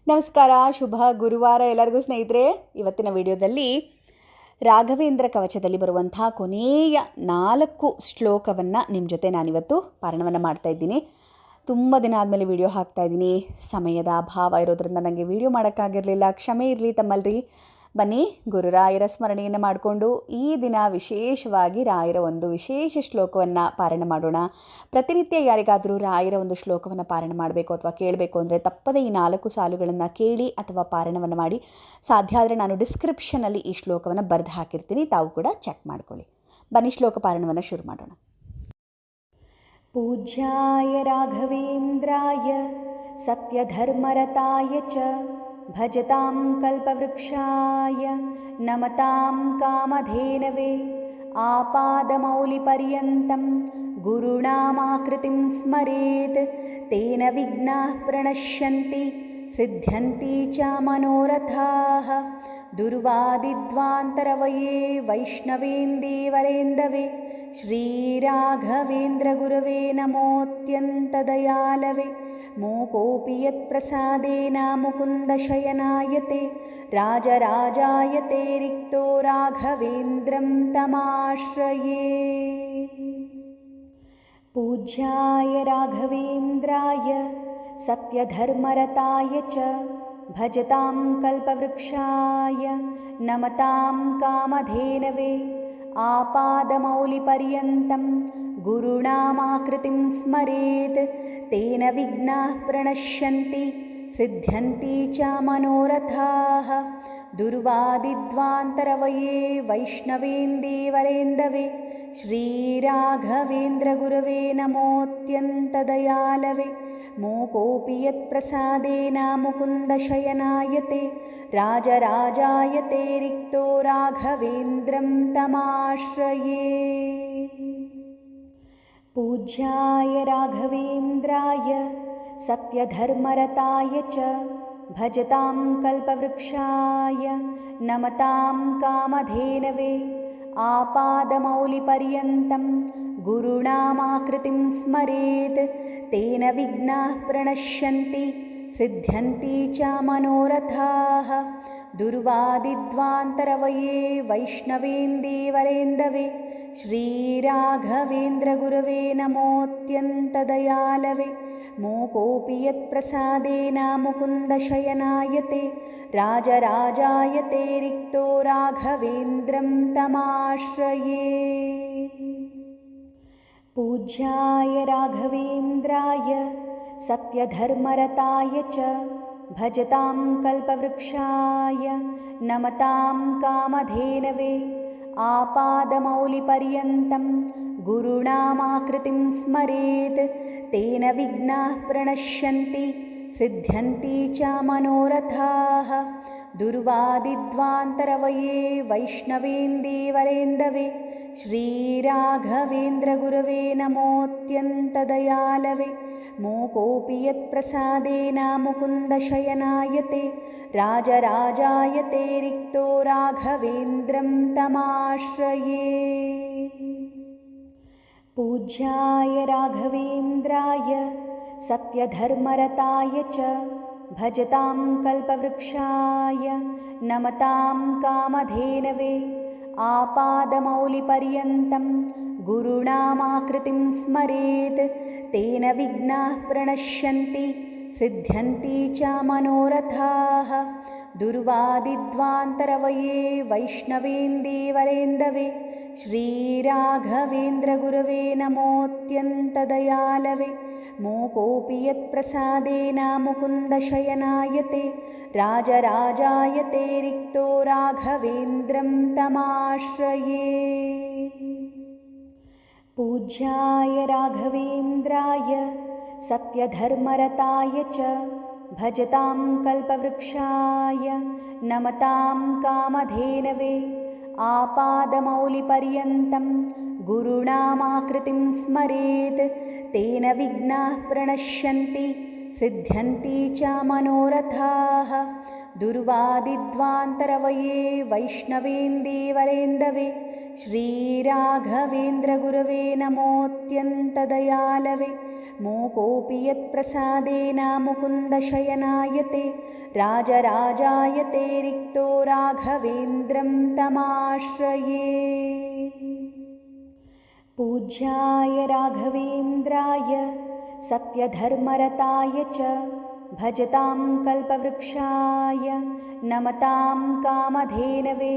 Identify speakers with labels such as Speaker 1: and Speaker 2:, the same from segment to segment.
Speaker 1: ನಮಸ್ಕಾರ, ಶುಭ ಗುರುವಾರ ಎಲ್ಲರಿಗೂ ಸ್ನೇಹಿತರೆ. ಇವತ್ತಿನ ವಿಡಿಯೋದಲ್ಲಿ ರಾಘವೇಂದ್ರ ಕವಚದಲ್ಲಿ ಬರುವಂಥ ಕೊನೆಯ 4 ಶ್ಲೋಕವನ್ನು ನಿಮ್ಮ ಜೊತೆ ನಾನಿವತ್ತು ಪಾರಣವನ್ನು ಮಾಡ್ತಾ ಇದ್ದೀನಿ. ತುಂಬ ದಿನ ಆದಮೇಲೆ ವಿಡಿಯೋ ಹಾಕ್ತಾ ಇದ್ದೀನಿ. ಸಮಯದ ಅಭಾವ ಇರೋದ್ರಿಂದ ನನಗೆ ವಿಡಿಯೋ ಮಾಡೋಕ್ಕಾಗಿರಲಿಲ್ಲ, ಕ್ಷಮೆ ಇರಲಿ ತಮ್ಮಲ್ರಿ. ಬನ್ನಿ ಗುರುರಾಯರ ಸ್ಮರಣೆಯನ್ನು ಮಾಡಿಕೊಂಡು ಈ ದಿನ ವಿಶೇಷವಾಗಿ ರಾಯರ ಒಂದು ವಿಶೇಷ ಶ್ಲೋಕವನ್ನು ಪಾರಾಯಣ ಮಾಡೋಣ. ಪ್ರತಿನಿತ್ಯ ಯಾರಿಗಾದರೂ ರಾಯರ ಒಂದು ಶ್ಲೋಕವನ್ನು ಪಾರಾಯಣ ಮಾಡಬೇಕು ಅಥವಾ ಕೇಳಬೇಕು ಅಂದರೆ ತಪ್ಪದೇ ಈ 4 ಸಾಲುಗಳನ್ನು ಕೇಳಿ ಅಥವಾ ಪಾರಾಯಣವನ್ನು ಮಾಡಿ. ಸಾಧ್ಯ ಆದರೆ ನಾನು ಡಿಸ್ಕ್ರಿಪ್ಷನಲ್ಲಿ ಈ ಶ್ಲೋಕವನ್ನು ಬರೆದು ಹಾಕಿರ್ತೀನಿ, ತಾವು ಕೂಡ ಚೆಕ್ ಮಾಡ್ಕೊಳ್ಳಿ. ಬನ್ನಿ ಶ್ಲೋಕ ಪಾರಾಯಣವನ್ನು ಶುರು ಮಾಡೋಣ. ಪೂಜ್ಯಾಯ ರಾಘವೇಂದ್ರಾಯ ಸತ್ಯಧರ್ಮರತಾಯ ಚ ಭಜತಾಂ ಕಲ್ಪವೃಕ್ಷಾಯ ನಮತಾಂ ಕಾಮಧೇನವೇ ಆಪಾದಮೌಲಿಪರ್ಯಂತಂ ಗುರುಣಾಮಾಕೃತಿಂ ಸ್ಮರೇತ್ ತೇನ ವಿಘ್ನಾಃ ಪ್ರಣಶ್ಯಂತಿ ಸಿದ್ಧ್ಯಂತಿ ಚ ಮನೋರಥಾಃ. ದುರ್ವಾದಿಧ್ವಾಂತರವಯೇ ವೈಷ್ಣವೇಂದೀವರೇಂದವೇ ಶ್ರೀರಾಘವೇಂದ್ರ ಗುರವೇ ನಮೋತ್ಯಂತದಯಾಲವೇ. ಮೂಕೋಪಿ ಯತ್ಪ್ರಸಾದೇನ ಮುಕುಂದ ಶಯನಾಯತೆ ರಾಜರಾಜಾಯತೆ ರಿಕ್ತೋ ರಾಘವೇಂದ್ರಂ ತಮಾಶ್ರಯೇ. ಪೂಜ್ಯಾಯ ರಾಘವೇಂದ್ರಾಯ ಸತ್ಯಧರ್ಮರತಾಯ ಚ ಭಜತಾಂ ಕಲ್ಪವೃಕ್ಷಾಯ ನಮತಾಂ ಕಾಮಧೇನವೇ ಆಪಾದಮೌಲಿಪರ್ಯಂತಂ ಗುರುಣಾಮಾಕೃತಿಂ ಸ್ಮರೇತ್ ತೇನ ವಿಘ್ನಾಃ ಪ್ರಣಶ್ಯಂತಿ ಸಿದ್ಧ್ಯಂತಿ ಚ ಮನೋರಥಾಃ. ದುರ್ವಾದಿಧ್ವಾಂತರವಯೇ ವೈಷ್ಣವೇಂದೀವರೇಂದವೇ ಶ್ರೀರಾಘವೇಂದ್ರ ಗುರವೇ ನಮೋತ್ಯಂತದಯಾಲವೇ. ಮೂಕೋಪಿ ಯತ್ಪ್ರಸಾದೇನ ಮುಕುಂದ ಶಯನಾಯತೆ ರಾಜರಾಜಾಯತೆ ರಿಕ್ತೋ ರಾಘವೇಂದ್ರಂ ತಮಾಶ್ರಯೇ. ಪೂಜ್ಯಾಯ ರಾಘವೇಂದ್ರಾಯ ಸತ್ಯಧರ್ಮರತಾಯ ಚ ಭಜತಾಂ ಕಲ್ಪವೃಕ್ಷಾಯ ನಮತಾಂ ಕಾಮಧೇನವೇ ಆಪಾದಮೌಲಿಪರ್ಯಂತಂ ಗುರುಣಾಮಾಕೃತಿಂ ಸ್ಮರೇತ್ ತೇನ ವಿಘ್ನಾಃ ಪ್ರಣಶ್ಯಂತಿ ಸಿದ್ಧ್ಯಂತಿ ಚ ಮನೋರಥಾಃ. ದುರ್ವಾದಿಧ್ವಾಂತರವಯೇ ವೈಷ್ಣವೇಂದೀವರೇಂದವೇ ಶ್ರೀರಾಘವೇಂದ್ರ ಗುರವೇ ನಮೋತ್ಯಂತದಯಾಲವೇ. ಮೂಕೋಪಿ ಯತ್ಪ್ರಸಾದೇನ ಮುಕುಂದ ಶಯನಾಯತೆ ರಾಜರಾಜಾಯತೆ ರಿಕ್ತೋ ರಾಘವೇಂದ್ರಂ ತಮಾಶ್ರಯೇ. ಪೂಜ್ಯಾಯ ರಾಘವೇಂದ್ರಾಯ ಸತ್ಯಧರ್ಮರತಾಯ ಚ ಭಜತಾಂ ಕಲ್ಪವೃಕ್ಷಾಯ ನಮತಾಂ ಕಾಮಧೇನವೇ ಆಪಾದಮೌಲಿಪರ್ಯಂತಂ ಗುರುಣಾಮಾಕೃತಿಂ ಸ್ಮರೇತ್ ತೇನ ವಿಘ್ನಾಃ ಪ್ರಣಶ್ಯಂತಿ ಸಿದ್ಧ್ಯಂತಿ ಚ ಮನೋರಥಾಃ. ದುರ್ವಾದಿಧ್ವಾಂತರವಯೇ ವೈಷ್ಣವೇಂದೀವರೇಂದವೇ ಶ್ರೀರಾಘವೇಂದ್ರ ಗುರವೇ ನಮೋತ್ಯಂತದಯಾಲವೇ. ಮೂಕೋಪಿ ಯತ್ಪ್ರಸಾದೇನ ಮುಕುಂದ ಶಯನಾಯತೆ ರಾಜರಾಜಾಯತೆ ರಿಕ್ತೋ ರಾಘವೇಂದ್ರಂ ತಮಾಶ್ರಯೇ. ಪೂಜ್ಯಾಯ ರಾಘವೇಂದ್ರಾಯ ಸತ್ಯಧರ್ಮರತಾಯ ಚ ಭಜತಾಂ ಕಲ್ಪವೃಕ್ಷಾಯ ನಮತಾಂ ಕಾಮಧೇನವೇ ಆಪಾದಮೌಲಿಪರ್ಯಂತಂ ಗುರುಣಾಮಾಕೃತಿಂ ಸ್ಮರೇತ್ ತೇನ ವಿಘ್ನಾಃ ಪ್ರಣಶ್ಯಂತಿ ಸಿದ್ಧ್ಯಂತಿ ಚ ಮನೋರಥಾಃ. ದುರ್ವಾದಿಧ್ವಾಂತರವಯೇ ವೈಷ್ಣವೇಂದೀವರೇಂದವೇ ಶ್ರೀರಾಘವೇಂದ್ರ ಗುರವೇ ನಮೋತ್ಯಂತದಯಾಲವೇ. ಮೂಕೋಪಿ ಯತ್ಪ್ರಸಾದೇನ ಮುಕುಂದ ಶಯನಾಯತೆ ರಾಜರಾಜಾಯತೆ ರಿಕ್ತೋ ರಾಘವೇಂದ್ರಂ ತಮಾಶ್ರಯೇ. ಪೂಜ್ಯಾಯ ರಾಘವೇಂದ್ರಾಯ ಸತ್ಯಧರ್ಮರತಾಯ ಚ ಭಜತಾಂ ಕಲ್ಪವೃಕ್ಷಾಯ ನಮತಾಂ ಕಾಮಧೇನವೇ ಆಪಾದಮೌಲಿಪರ್ಯಂತಂ ಗುರುಣಾಮಾಕೃತಿಂ ಸ್ಮರೇತ್ ತೇನ ವಿಘ್ನಾಃ ಪ್ರಣಶ್ಯಂತಿ ಸಿದ್ಧ್ಯಂತಿ ಚ ಮನೋರಥಾಃ. ದುರ್ವಾದಿಧ್ವಾಂತರವಯೇ ವೈಷ್ಣವೇಂದೀವರೇಂದವೇ ಶ್ರೀರಾಘವೇಂದ್ರ ಗುರವೇ ನಮೋತ್ಯಂತದಯಾಲವೇ. मूकोऽपि यत्प्रसादेन मुकुन्दशयनायते राजराजायते रिक्तो राघवेन्द्रं तमाश्रये। पूज्याय राघवेन्द्राय सत्यधर्मरताय च भजतां कल्पवृक्षाय नमतां कामधेनवे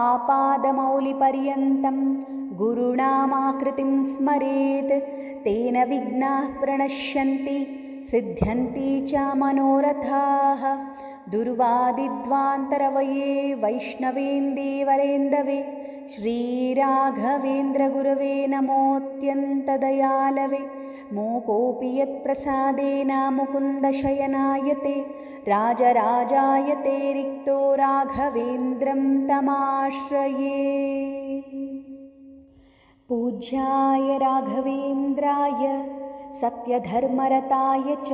Speaker 1: आपादमौलिपर्यन्तं गुरुणामाकृतिं स्मरेत् तेन विघ्नाः प्रणश्यन्ति सिद्ध्यन्ति च मनोरथाः। दुर्वादिध्वान्तरवये वैष्णवेन्दीवरेन्दवे श्रीराघवेन्द्रगुरवे नमोऽत्यन्तदयालवे। मूकोऽपि यत्प्रसादेन मुकुन्दशयनायते राजराजायते रिक्तो राघवेन्द्रं तमाश्रये। पूज्याय राघवेन्द्राय सत्यधर्मरताय च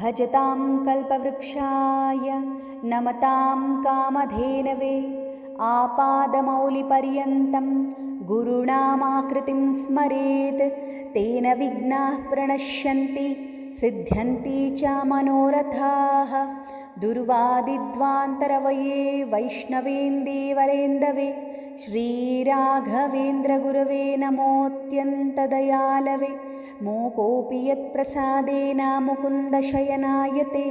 Speaker 1: भजतां कल्पवृक्षाय नमतां कामधेनवे आपादमौलिपर्यन्तं गुरुणामाकृतिं स्मरेत् तेन विघ्नाः प्रणश्यन्ति सिद्ध्यन्ति च मनोरथाः। दुर्वादिध्वान्तरवये वैष्णवेन्दीवरेन्दवे श्रीराघवेन्द्रगुरवे नमोऽत्यन्तदयालवे। मूकोऽपि यत्प्रसादेन मुकुन्दशयनायते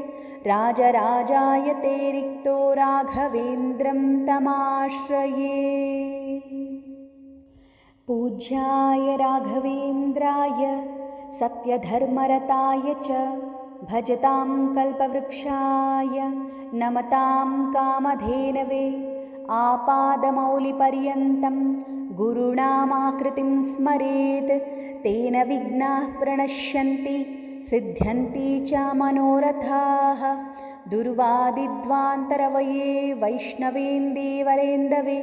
Speaker 1: राजराजायते रिक्तो राघवेन्द्रं तमाश्रये। पूज्याय राघवेन्द्राय सत्यधर्मरताय च भजतां कल्पवृक्षाय नमतां कामधेनवे आपादमौलिपर्यन्तं गुरुणामाकृतिं स्मरेत् तेन विघ्नाः प्रणश्यन्ति सिद्ध्यन्ति च मनोरथाः। दुर्वादिध्वान्तरवये वैष्णवेन्दीवरेन्दवे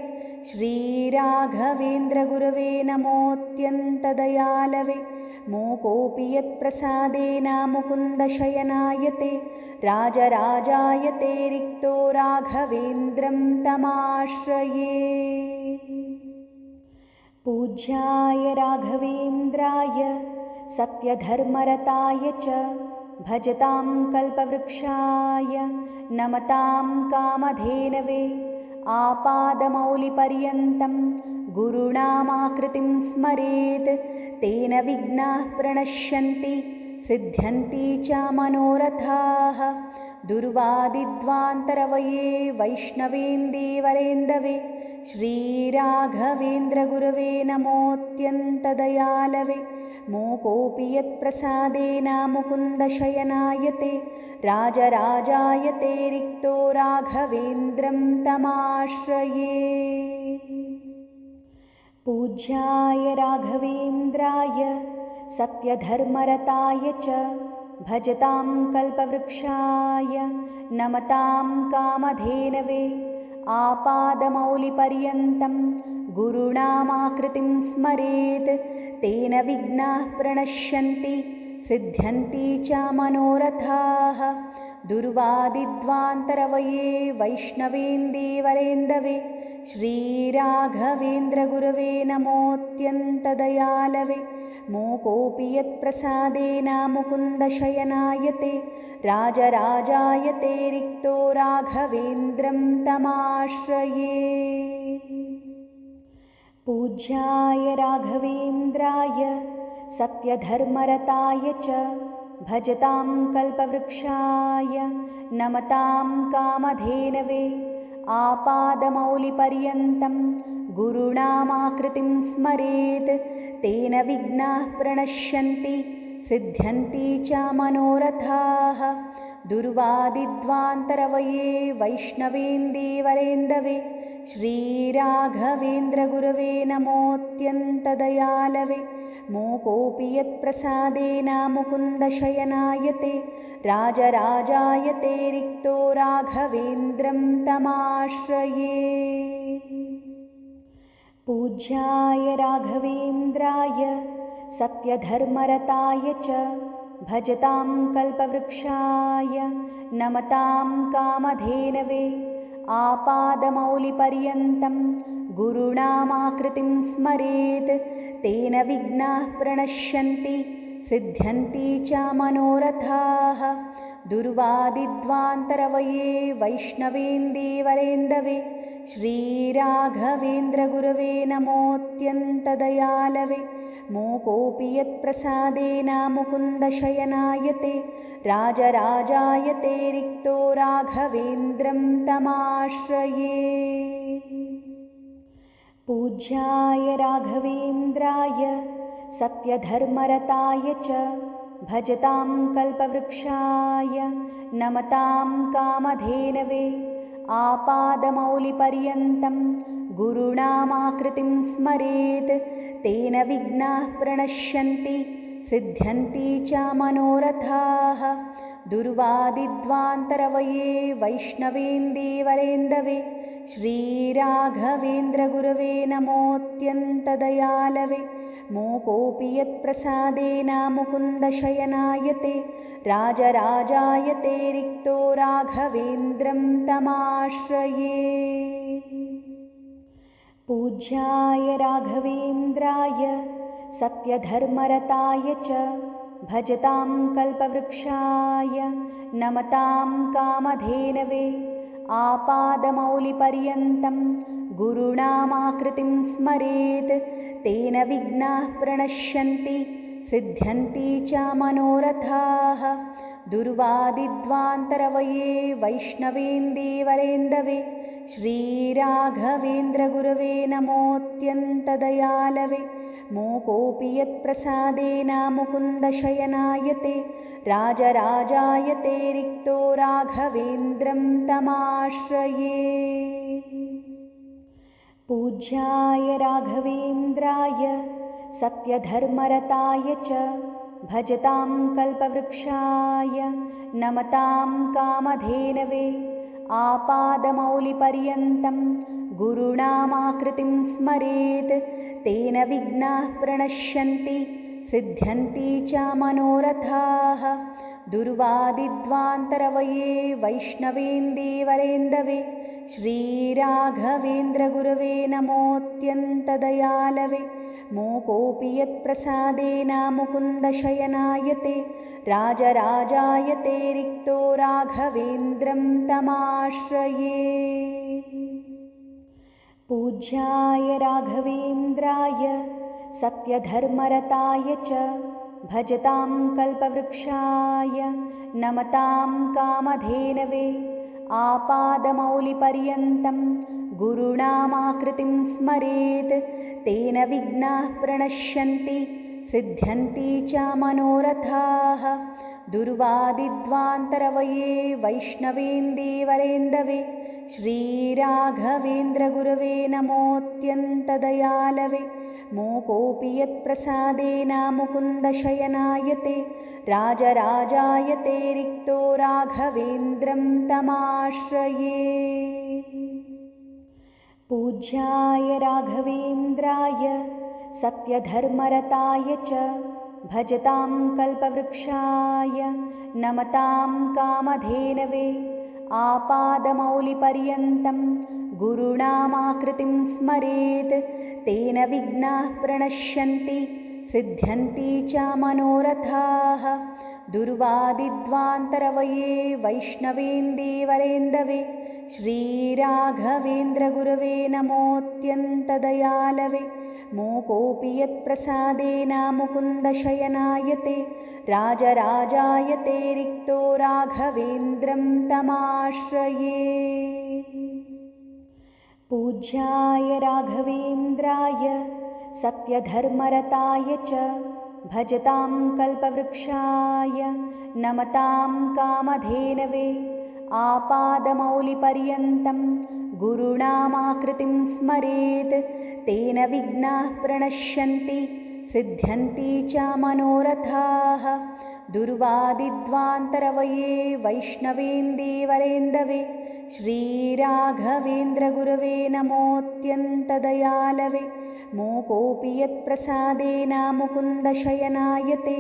Speaker 1: श्रीराघवेन्द्रगुरवे नमोऽत्यन्तदयालवे। मूकोऽपि यत्प्रसादेन मुकुन्दशयनायते राजराजायते रिक्तो राघवेन्द्रं तमाश्रये। पूज्याय राघवेन्द्राय सत्यधर्मरताय च भजतां कल्पवृक्षाय नमतां कामधेनवे आपादमौलिपर्यन्तं गुरुणामाकृतिं स्मरेत् तेन विघ्नाः प्रणश्यन्ति सिद्ध्यन्ति च मनोरथाः। दुर्वादिध्वान्तरवये वैष्णवेन्दीवरेन्दवे श्रीराघवेन्द्रगुरवे नमोऽत्यन्तदयालवे। मूकोऽपि यत्प्रसादेन मुकुन्दशयनायते राजराजायते रिक्तो राघवेन्द्रं तमाश्रये। पूज्याय राघवेन्द्राय सत्यधर्मरताय च भजतां कल्पवृक्षाय नमतां कामधेनवे आपादमौलिपर्यन्तं गुरुणामाकृतिं स्मरेत् तेन विघ्नाः प्रणश्यन्ति सिद्ध्यन्ति च मनोरथाः। दुर्वादिध्वान्तरवये वैष्णवेन्दीवरेन्दवे श्रीराघवेन्द्रगुरवे नमोऽत्यन्तदयालवे। मूकोऽपि यत्प्रसादेन मुकुन्दशयनायते राजराजायते रिक्तो राघवेन्द्रं तमाश्रये। पूज्याय राघवेन्द्राय सत्यधर्मरताय च भजतां कल्पवृक्षाय नमतां कामधेनवे आपादमौलिपर्यन्तं गुरुणामाकृतिं स्मरेत् तेन विघ्नाः प्रणश्यन्ति सिद्ध्यन्ति च मनोरथाः। दुर्वादिध्वान्तरवये वैष्णवेन्दीवरेन्दवे श्रीराघवेन्द्रगुरवे नमोऽत्यन्तदयालवे। मूकोऽपि यत्प्रसादेन मुकुन्दशयनायते राजराजायते रिक्तो राघवेन्द्रं तमाश्रये। पूज्याय राघवेन्द्राय सत्यधर्मरताय च भजतां कल्पवृक्षाय नमतां कामधेनवे आपादमौलिपर्यन्तं गुरुणामाकृतिं स्मरेत् तेन विघ्नाः प्रणश्यन्ति सिद्ध्यन्ति च मनोरथाः। दुर्वादिध्वान्तरवये वैष्णवेन्दीवरेन्दवे श्रीराघवेन्द्रगुरवे नमोऽत्यन्तदयालवे। मोकोऽपि यत्प्रसादेन मुकुन्दशयनायते राजराजायते रिक्तो राघवेन्द्रं तमाश्रये। पूज्याय राघवेन्द्राय सत्यधर्मरताय च भजतां कल्पवृक्षाय नमतां कामधेनवे। आपादमौलिपर्यन्तं गुरूणामाकृतिं स्मरेत् तेन विघ्नाः प्रणश्यन्ति सिद्ध्यन्ति च मनोरथाः। दुर्वादिध्वान्तरवये वैष्णवेन्दीवरेन्दवे श्रीराघवेन्द्रगुरवे नमोऽत्यन्तदयालवे। मोकोऽपि यत्प्रसादेन मुकुन्दशयनायते राजराजायते रिक्तो राघवेन्द्रं तमाश्रये। पूज्याय राघवेन्द्राय सत्यधर्मरताय च भजतां कल्पवृक्षाय नमतां कामधेनवे। आपादमौलिपर्यन्तं गुरूणामाकृतिं स्मरेत् तेन विघ्नाः प्रणश्यन्ति सिद्ध्यन्ति च मनोरथाः। दुर्वादिध्वान्तरवये वैष्णवेन्दीवरेन्दवे श्रीराघवेन्द्रगुरवे नमोऽत्यन्तदयालवे। मोकोऽपि यत्प्रसादेन मुकुन्दशयनायते राजराजायते रिक्तो राघवेन्द्रं तमाश्रये। पूज्याय राघवेन्द्राय सत्यधर्मरताय च भजतां कल्पवृक्षाय नमतां कामधेनवे। आपादमौलिपर्यन्तं गुरूणामाकृतिं स्मरेत् तेन विघ्नाः प्रणश्यन्ति सिद्ध्यन्ति च मनोरथाः। दुर्वादिध्वान्तरवये वैष्णवेन्दीवरेन्दवे श्रीराघवेन्द्रगुरवे नमोऽत्यन्तदयालवे। मोकोऽपि यत्प्रसादेन मुकुन्दशयनायते राजराजायते रिक्तो राघवेन्द्रं तमाश्रये। पूज्याय राघवेन्द्राय सत्यधर्मरताय च भजतां कल्पवृक्षाय नमतां कामधेनवे। आपादमौलिपर्यन्तं गुरूणामाकृतिं स्मरेत् तेन विघ्नाः प्रणश्यन्ति सिद्ध्यन्ति च मनोरथाः। दुर्वादिध्वान्तरवये वैष्णवेन्दीवरेन्दवे श्रीराघवेन्द्रगुरवे नमोऽत्यन्तदयालवे। मोकोऽपि यत्प्रसादेन मुकुन्दशयनायते राजराजायते रिक्तो राघवेन्द्रं तमाश्रये। पूज्याय राघवेन्द्राय सत्यधर्मरताय च भजतां कल्पवृक्षाय नमतां कामधेनवे। आपादमौलिपर्यन्तं गुरूणामाकृतिं स्मरेत् तेन विघ्नाः प्रणश्यन्ति सिद्ध्यन्ति च मनोरथाः। दुर्वादिध्वान्तरवये वैष्णवेन्दीवरेन्दवे श्रीराघवेन्द्रगुरवे नमोऽत्यन्तदयालवे। मोकोऽपि यत्प्रसादेन मुकुन्दशयनायते राजराजायते रिक्तो राघवेन्द्रं तमाश्रये। पूज्याय राघवेन्द्राय सत्यधर्मरताय च भजतां कल्पवृक्षाय नमतां कामधेनवे। आपादमौलिपर्यन्तं गुरूणामाकृतिं स्मरेत् तेन विघ्नाः प्रणश्यन्ति सिद्ध्यन्ति च मनोरथाः। दुर्वादिध्वान्तरवये वैष्णवेन्दीवरेन्दवे श्रीराघवेन्द्रगुरवे नमोऽत्यन्तदयालवे। मोकोऽपि यत्प्रसादेन मुकुन्दशयनायते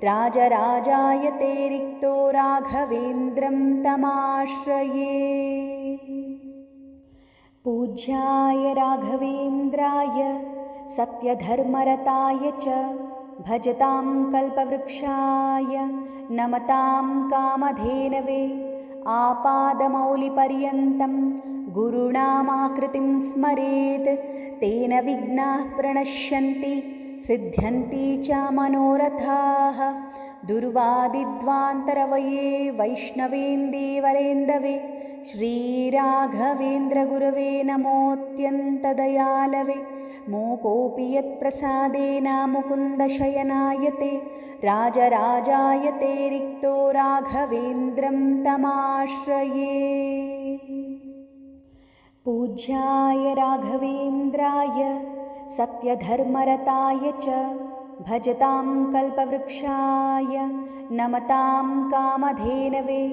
Speaker 1: राजराजायते रिक्तो राघवेन्द्रं तमाश्रये। पूज्याय राघवेन्द्राय सत्यधर्मरताय च भजतां कल्पवृक्षाय नमतां कामधेनवे आपादमौलिपर्यन्तं गुरुणामाकृतिं स्मरेत् तेन विघ्नाः प्रणश्यन्ति सिद्ध्यन्ति च मनोरथाः। दुर्वादिध्वान्तरवये वैष्णवेन्दीवरेन्दवे श्रीराघवेन्द्रगुरवे नमोऽत्यन्तदयालवे मोकोऽपि यत्प्रसादेन मुकुन्दशयनायते राजराजायते रिक्तो राघवेन्द्रं तमाश्रये। पूज्याय राघवेन्द्राय सत्यधर्मरताय च भजतां कल्पवृक्षाय नमतां कामधेनवे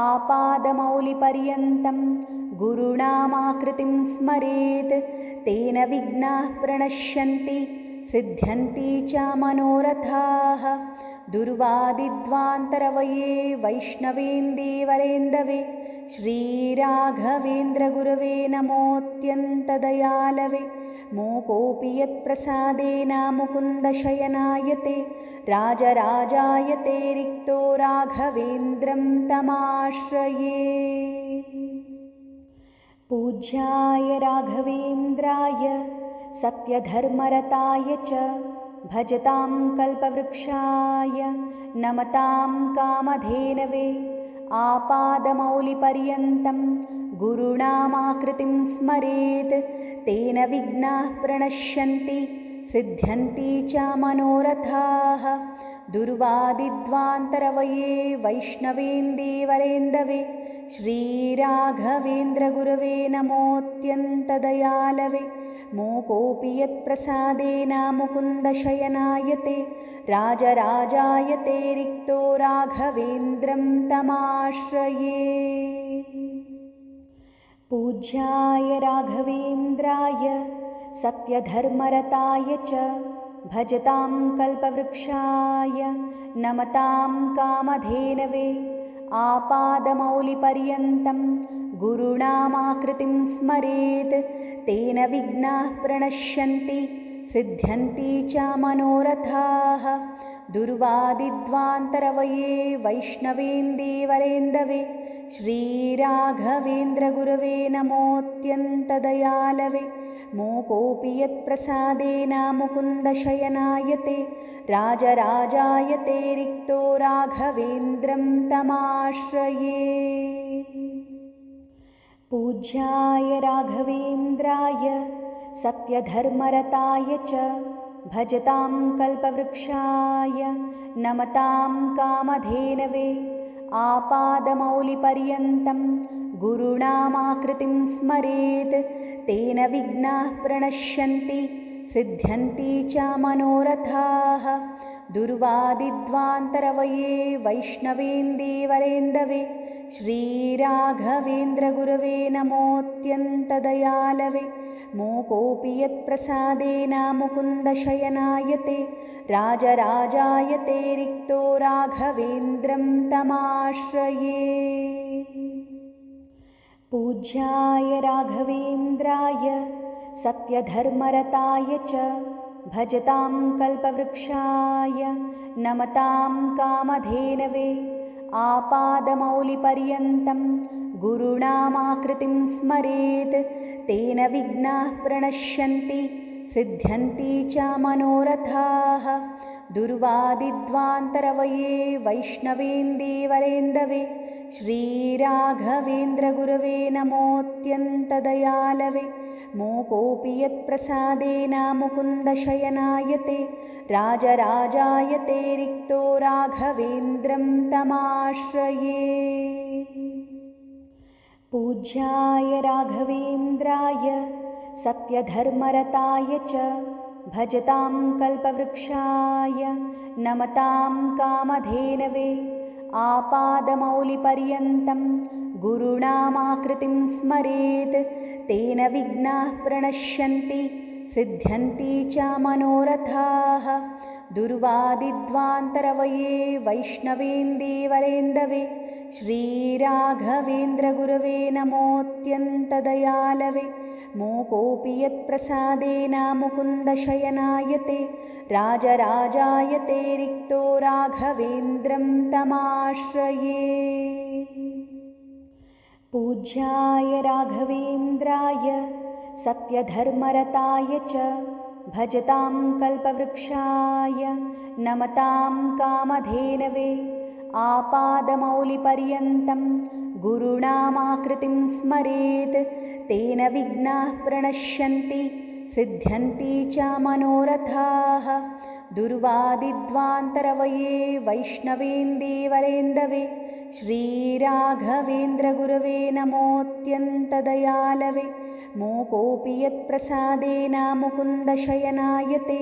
Speaker 1: आपादमौलिपर्यन्तं गुरुणामाकृतिं स्मरेत् तेन विघ्नाः प्रणश्यन्ति सिद्ध्यन्ति च मनोरथाः। दुर्वादिध्वान्तरवये वैष्णवेन्दीवरेन्दवे श्रीराघवेन्द्रगुरवे नमोऽत्यन्तदयालवे मोकोऽपि यत्प्रसादेन मुकुन्दशयनायते राजराजायते रिक्तो राघवेन्द्रं तमाश्रये। पूज्याय राघवेन्द्राय सत्यधर्मरताय च भजतां कल्पवृक्षाय नमतां कामधेनवे आपादमौलिपर्यन्तं गुरुणामाकृतिं स्मरेत् तेन विघ्नाः प्रणश्यन्ति सिद्ध्यन्ति च मनोरथाः। दुर्वादिध्वान्तरवये वैष्णवेन्दीवरेन्दवे श्रीराघवेन्द्रगुरवे नमोऽत्यन्तदयालवे मोकोऽपि यत्प्रसादेन मुकुन्दशयनायते राजराजायते रिक्तो राघवेन्द्रं तमाश्रये। पूज्याय राघवेन्द्राय सत्यधर्मरताय च भजतां कल्पवृक्षाय नमतां कामधेनवे आपादमौलिपर्यन्तं गुरुणामाकृतिं स्मरेत् तेन विघ्नाः प्रणश्यन्ति सिद्ध्यन्ति च मनोरथाः। दुर्वादिध्वान्तरवये वैष्णवेन्दीवरेन्दवे श्रीराघवेन्द्रगुरवे नमोऽत्यन्तदयालवे मोकोऽपि यत्प्रसादेन मुकुन्दशयनायते राजराजायते रिक्तो राघवेन्द्रं तमाश्रये। पूज्याय राघवेन्द्राय सत्यधर्मरताय च भजतां कल्पवृक्षाय नमतां कामधेनवे आपादमौलिपर्यन्तं गुरुणामाकृतिं स्मरेत् तेन विघ्नाः प्रणश्यन्ति सिद्ध्यन्ति च मनोरथाः। दुर्वादिध्वान्तरवये वैष्णवेन्दीवरेन्दवे श्रीराघवेन्द्रगुरवे नमोऽत्यन्तदयालवे मोकोऽपि यत्प्रसादेन मुकुन्दशयनायते राजराजायते रिक्तो राघवेन्द्रं तमाश्रये। पूज्याय राघवेन्द्राय सत्यधर्मरताय च भजतां कल्पवृक्षाय नमतां कामधेनवे आपादमौलिपर्यन्तं गुरुणामाकृतिं स्मरेत् तेन विघ्नाः प्रणश्यन्ति सिद्ध्यन्ति च मनोरथाः। दुर्वादिध्वान्तरवये वैष्णवेन्दीवरेन्दवे श्रीराघवेन्द्रगुरवे नमोऽत्यन्तदयालवे मोकोऽपि यत्प्रसादेन मुकुन्दशयनायते राजराजायते रिक्तो राघवेन्द्रं तमाश्रये। पूज्याय राघवेन्द्राय सत्यधर्मरताय च भजतां कल्पवृक्षाय नमतां कामधेनवे आपादमौलिपर्यन्तं गुरुणामाकृतिं स्मरेत् तेन विघ्नाः प्रणश्यन्ति सिद्ध्यन्ति च मनोरथाः। दुर्वादिध्वान्तरवये वैष्णवेन्दीवरेन्दवे श्रीराघवेन्द्रगुरवे नमोऽत्यन्तदयालवे मूकोऽपि यत्प्रसादेन मुकुन्दशयनायते राजराजायते रिक्तो राघवेन्द्रं तमाश्रये। पूज्याय राघवेन्द्राय सत्यधर्मरताय च भजतां कल्पवृक्षाय नमतां कामधेनवे आपादमौलिपर्यन्तं गुरूणामाकृतिं स्मरेत् तेन विघ्नाः प्रणश्यन्ति सिद्ध्यन्ति च मनोरथाः। दुर्वादिध्वान्तरवये वैष्णवेन्दीवरेन्दवे श्रीराघवेन्द्रगुरवे नमोऽत्यन्तदयालवे मूकोऽपि यत्प्रसादेन मुकुन्दशयनायते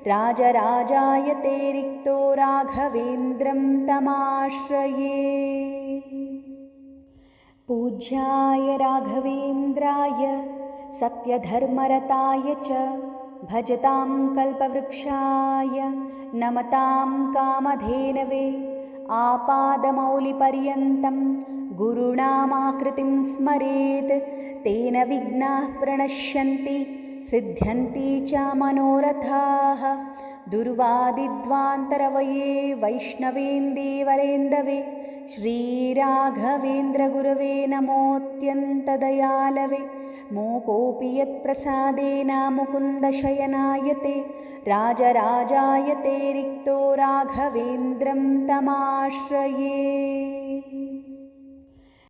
Speaker 1: राजराजायते रिक्तो राघवेन्द्रं तमाश्रये। पूज्याय राघवेन्द्राय सत्यधर्मरताय च भजतां कल्पवृक्षाय नमतां कामधेनवे आपादमौलिपर्यन्तं गुरूणामाकृतिं स्मरेत् तेन विघ्नाः प्रणश्यन्ति सिद्ध्यन्ति च मनोरथाः। दुर्वादिध्वान्तरवये वैष्णवेन्दीवरेन्दवे श्रीराघवेन्द्रगुरवे नमोऽत्यन्तदयालवे मूकोऽपि यत्प्रसादेन मुकुन्दशयनायते राजराजायते रिक्तो राघवेन्द्रं तमाश्रये।